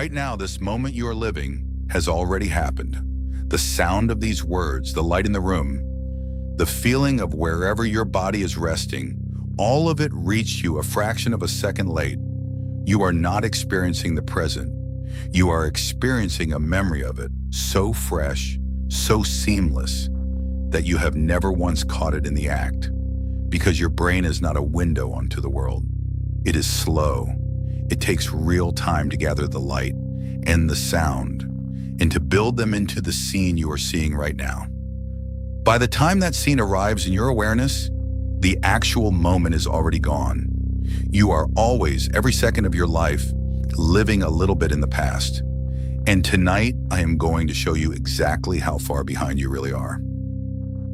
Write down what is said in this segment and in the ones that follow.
Right now, this moment you are living has already happened. The sound of these words, the light in the room, the feeling of wherever your body is resting, all of it reached you a fraction of a second late. You are not experiencing the present. You are experiencing a memory of it, so fresh, so seamless, that you have never once caught it in the act, because your brain is not a window onto the world. It is slow. It takes real time to gather the light and the sound and to build them into the scene you are seeing right now. By the time that scene arrives in your awareness, the actual moment is already gone. You are always, every second of your life, living a little bit in the past. And tonight, I am going to show you exactly how far behind you really are.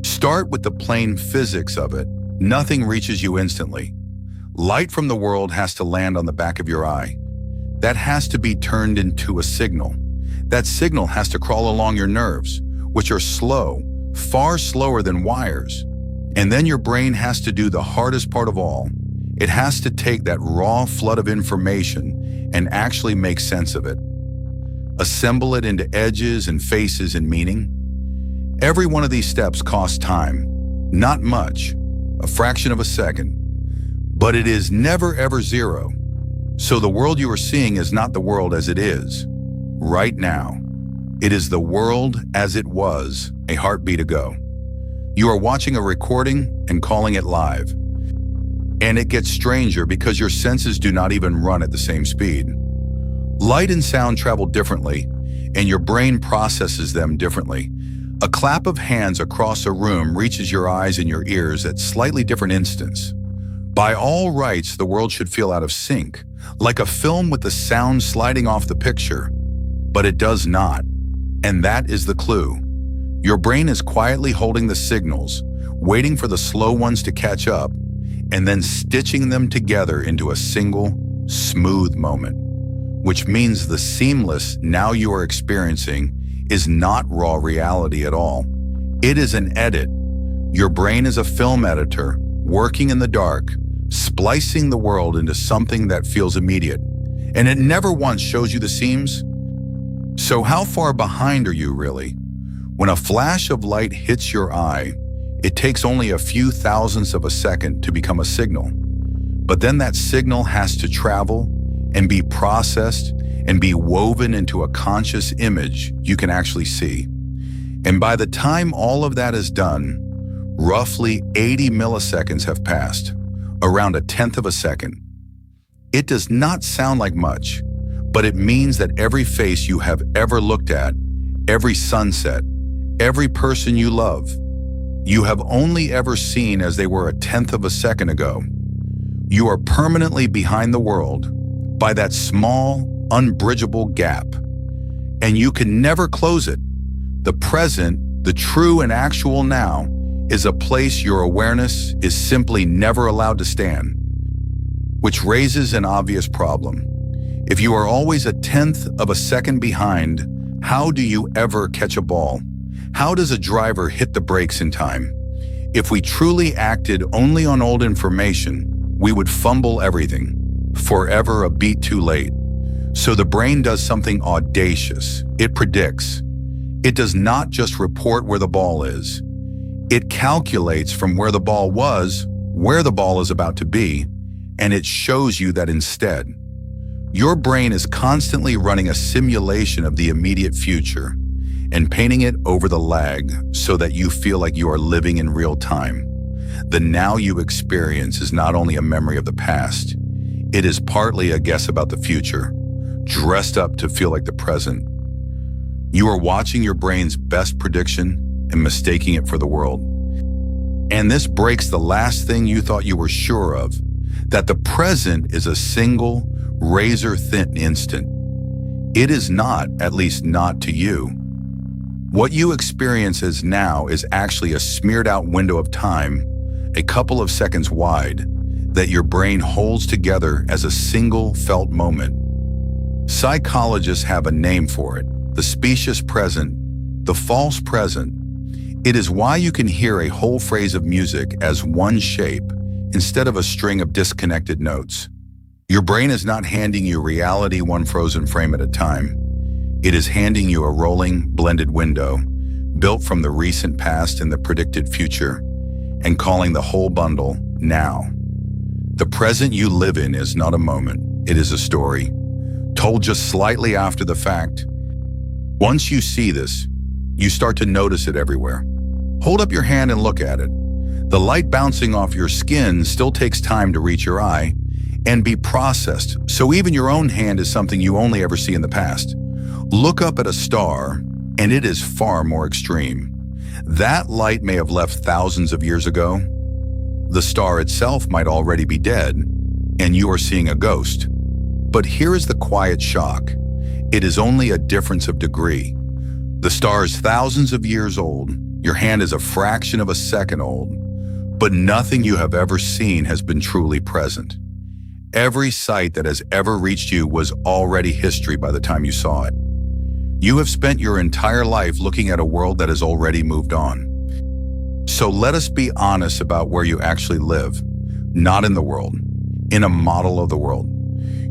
Start with the plain physics of it. Nothing reaches you instantly. Light from the world has to land on the back of your eye. That has to be turned into a signal. That signal has to crawl along your nerves, which are slow, far slower than wires. And then your brain has to do the hardest part of all. It has to take that raw flood of information and actually make sense of it. Assemble it into edges and faces and meaning. Every one of these steps costs time. Not much, a fraction of a second. But it is never ever zero. So the world you are seeing is not the world as it is, right now. It is the world as it was a heartbeat ago. You are watching a recording and calling it live. And it gets stranger because your senses do not even run at the same speed. Light and sound travel differently, and your brain processes them differently. A clap of hands across a room reaches your eyes and your ears at slightly different instants. By all rights, the world should feel out of sync, like a film with the sound sliding off the picture. But it does not, and that is the clue. Your brain is quietly holding the signals, waiting for the slow ones to catch up, and then stitching them together into a single, smooth moment. Which means the seamless now you are experiencing is not raw reality at all. It is an edit. Your brain is a film editor, working in the dark, splicing the world into something that feels immediate. And it never once shows you the seams. So how far behind are you really? When a flash of light hits your eye, it takes only a few thousandths of a second to become a signal. But then that signal has to travel and be processed and be woven into a conscious image you can actually see. And by the time all of that is done, roughly 80 milliseconds have passed, around a tenth of a second. It does not sound like much, but it means that every face you have ever looked at, every sunset, every person you love, you have only ever seen as they were a tenth of a second ago. You are permanently behind the world by that small, unbridgeable gap, and you can never close it. The present, the true and actual now, is a place your awareness is simply never allowed to stand, which raises an obvious problem. If you are always a tenth of a second behind, how do you ever catch a ball? How does a driver hit the brakes in time? If we truly acted only on old information, we would fumble everything, forever a beat too late. So the brain does something audacious. It predicts. It does not just report where the ball is. It calculates from where the ball was, where the ball is about to be, and it shows you that instead. Your brain is constantly running a simulation of the immediate future and painting it over the lag so that you feel like you are living in real time. The now you experience is not only a memory of the past, it is partly a guess about the future, dressed up to feel like the present. You are watching your brain's best prediction and mistaking it for the world. And this breaks the last thing you thought you were sure of, that the present is a single, razor-thin instant. It is not, at least not to you. What you experience as now is actually a smeared-out window of time, a couple of seconds wide, that your brain holds together as a single felt moment. Psychologists have a name for it, the specious present, the false present. It is why you can hear a whole phrase of music as one shape instead of a string of disconnected notes. Your brain is not handing you reality one frozen frame at a time. It is handing you a rolling, blended window, built from the recent past and the predicted future, and calling the whole bundle now. The present you live in is not a moment, it is a story, told just slightly after the fact. Once you see this, you start to notice it everywhere. Hold up your hand and look at it. The light bouncing off your skin still takes time to reach your eye and be processed, so even your own hand is something you only ever see in the past. Look up at a star, and it is far more extreme. That light may have left thousands of years ago. The star itself might already be dead, and you are seeing a ghost. But here is the quiet shock. It is only a difference of degree. The star is thousands of years old. Your hand is a fraction of a second old. But nothing you have ever seen has been truly present. Every sight that has ever reached you was already history by the time you saw it. You have spent your entire life looking at a world that has already moved on. So let us be honest about where you actually live, not in the world, in a model of the world.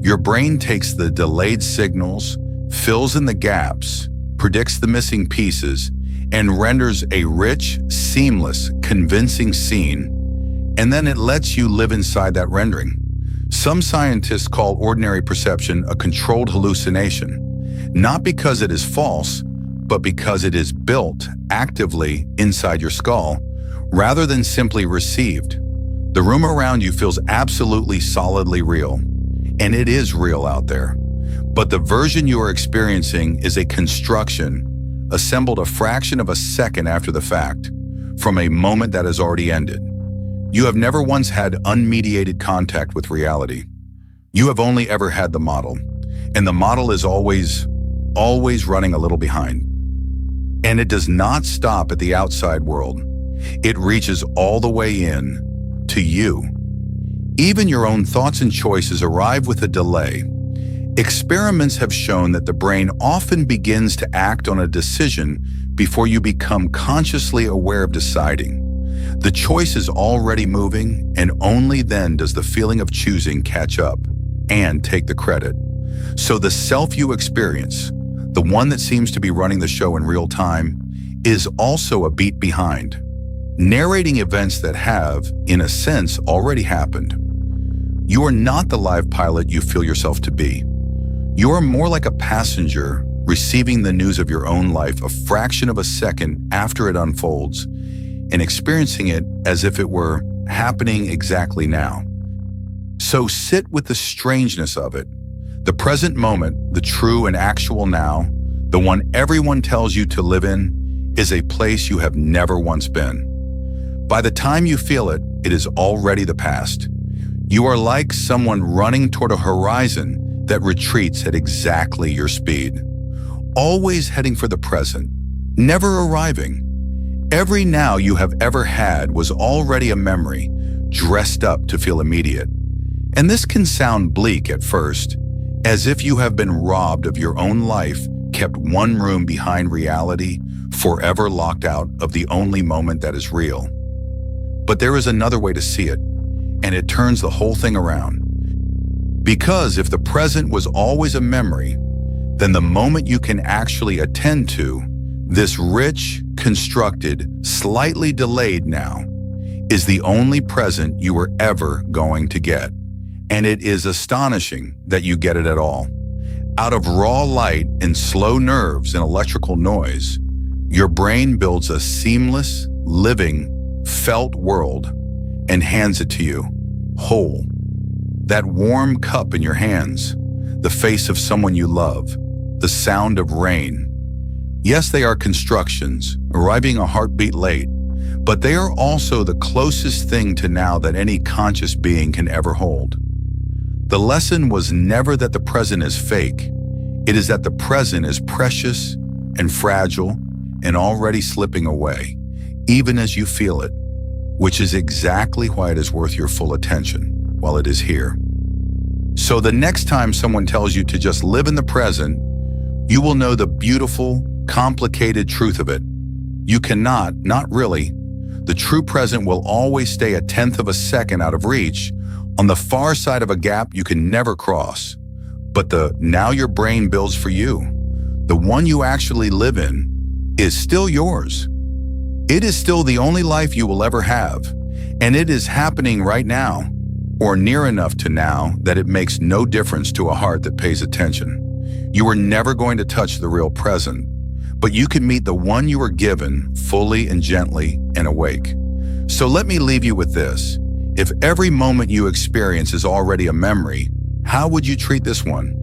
Your brain takes the delayed signals, fills in the gaps, predicts the missing pieces, and renders a rich, seamless, convincing scene, and then it lets you live inside that rendering. Some scientists call ordinary perception a controlled hallucination. Not because it is false, but because it is built actively inside your skull, rather than simply received. The room around you feels absolutely solidly real, and it is real out there. But the version you are experiencing is a construction, assembled a fraction of a second after the fact, from a moment that has already ended. You have never once had unmediated contact with reality. You have only ever had the model, and the model is always running a little behind. And it does not stop at the outside world. It reaches all the way in to you. Even your own thoughts and choices arrive with a delay. Experiments have shown that the brain often begins to act on a decision before you become consciously aware of deciding. The choice is already moving, and only then does the feeling of choosing catch up and take the credit. So the self you experience, the one that seems to be running the show in real time, is also a beat behind, narrating events that have, in a sense, already happened. You are not the live pilot you feel yourself to be. You are more like a passenger receiving the news of your own life a fraction of a second after it unfolds and experiencing it as if it were happening exactly now. So sit with the strangeness of it. The present moment, the true and actual now, the one everyone tells you to live in, is a place you have never once been. By the time you feel it, it is already the past. You are like someone running toward a horizon that retreats at exactly your speed. Always heading for the present, never arriving. Every now you have ever had was already a memory, dressed up to feel immediate. And this can sound bleak at first, as if you have been robbed of your own life, kept one room behind reality, forever locked out of the only moment that is real. But there is another way to see it, and it turns the whole thing around. Because if the present was always a memory, then the moment you can actually attend to, this rich, constructed, slightly delayed now, is the only present you were ever going to get. And it is astonishing that you get it at all. Out of raw light and slow nerves and electrical noise, your brain builds a seamless, living, felt world and hands it to you, whole. That warm cup in your hands, the face of someone you love, the sound of rain. Yes, they are constructions, arriving a heartbeat late, but they are also the closest thing to now that any conscious being can ever hold. The lesson was never that the present is fake. It is that the present is precious and fragile and already slipping away, even as you feel it, which is exactly why it is worth your full attention while it is here. So the next time someone tells you to just live in the present, you will know the beautiful, complicated truth of it. You cannot, not really. The true present will always stay a tenth of a second out of reach, on the far side of a gap you can never cross. But the now your brain builds for you, the one you actually live in, is still yours. It is still the only life you will ever have, and it is happening right now, or near enough to now that it makes no difference to a heart that pays attention. You are never going to touch the real present, but you can meet the one you were given fully and gently and awake. So let me leave you with this. If every moment you experience is already a memory, how would you treat this one,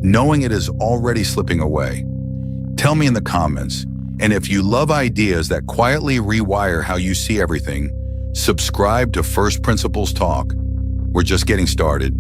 knowing it is already slipping away? Tell me in the comments. And if you love ideas that quietly rewire how you see everything, subscribe to First Principles Talk. We're just getting started.